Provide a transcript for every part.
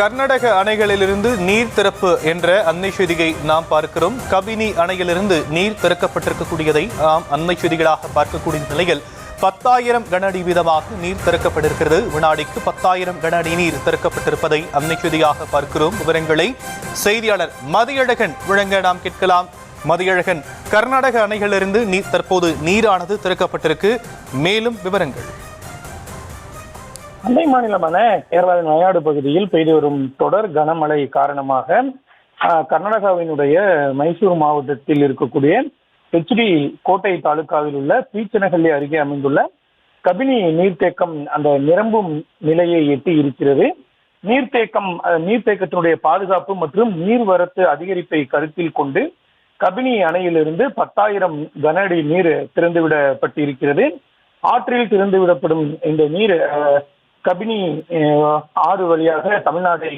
கர்நாடக அணைகளிலிருந்து நீர் திறப்பு என்ற அன்னை செய்தியை நாம் பார்க்கிறோம். கபினி அணையிலிருந்து நீர் திறக்கப்பட்டிருக்கக்கூடியதை நாம் அன்னை செய்திகளாக பார்க்கக்கூடிய நிலையில் 10,000 கன அடி வீதமாக நீர் திறக்கப்பட்டிருக்கிறது. வினாடிக்கு 10,000 கன அடி நீர் திறக்கப்பட்டிருப்பதை அன்னை செய்தியாக பார்க்கிறோம். விவரங்களை செய்தியாளர் மதியழகன் வழங்க நாம் கேட்கலாம். மதியழகன், கர்நாடக அணைகளிலிருந்து தற்போது நீரானது திறக்கப்பட்டிருக்கு, மேலும் விவரங்கள். அண்டை மாநிலமான கேரளாவின் வயநாடு பகுதியில் பெய்து வரும் தொடர் கனமழை காரணமாக கர்நாடகாவினுடைய மைசூர் மாவட்டத்தில் இருக்கக்கூடிய ஹெச்டி கோட்டை தாலுகாவில் உள்ள பீச்சனஹள்ளி அருகே அமைந்துள்ள கபினி நீர்த்தேக்கம் அந்த நிரம்பும் நிலையை எட்டி இருக்கிறது. நீர்த்தேக்கத்தினுடைய பாதுகாப்பு மற்றும் நீர்வரத்து அதிகரிப்பை கருத்தில் கொண்டு கபினி அணையிலிருந்து 10,000 கன அடி நீர் திறந்துவிடப்பட்டிருக்கிறது. ஆற்றில் திறந்துவிடப்படும் இந்த நீர் கபினி ஆறு வழியாக தமிழ்நாட்டை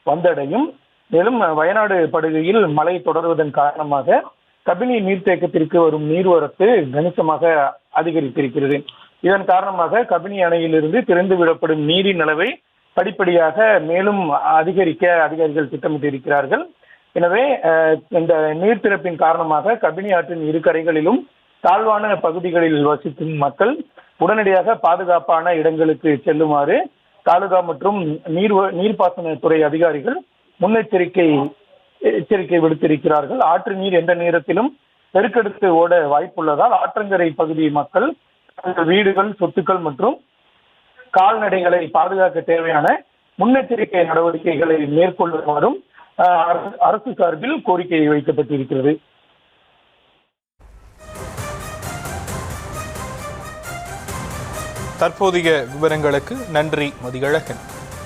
வந்தடையும். மேலும் வயநாடு படுகையில் மழை தொடர்வதன் காரணமாக கபினி நீர்த்தேக்கத்திற்கு வரும் நீர்வரத்து கணிசமாக அதிகரித்திருக்கிறது. இதன் காரணமாக கபினி அணையிலிருந்து திறந்துவிடப்படும் நீரின் அளவை படிப்படியாக மேலும் அதிகரிக்க அதிகாரிகள் திட்டமிட்டிருக்கிறார்கள். எனவே இந்த நீர் திறப்பின் காரணமாக கபினி ஆற்றின் இரு கரைகளிலும் தாழ்வான பகுதிகளில் வசிக்கும் மக்கள் உடனடியாக பாதுகாப்பான இடங்களுக்கு செல்லுமாறு தாலுகா மற்றும் நீர்ப்பாசனத்துறை அதிகாரிகள் எச்சரிக்கை விடுத்திருக்கிறார்கள். ஆற்று நீர் எந்த நேரத்திலும் பெருக்கெடுத்து ஓட வாய்ப்புள்ளதால் ஆற்றங்கரை பகுதி மக்கள் வீடுகள், சொத்துக்கள் மற்றும் கால்நடைகளை பாதுகாக்க தேவையான முன்னெச்சரிக்கை நடவடிக்கைகளை மேற்கொள்ளுமாறும் அரசு சார்பில் கோரிக்கை வைக்கப்பட்டிருக்கிறது. தற்போதைய விவரங்களுக்கு நன்றி மதியழகன்.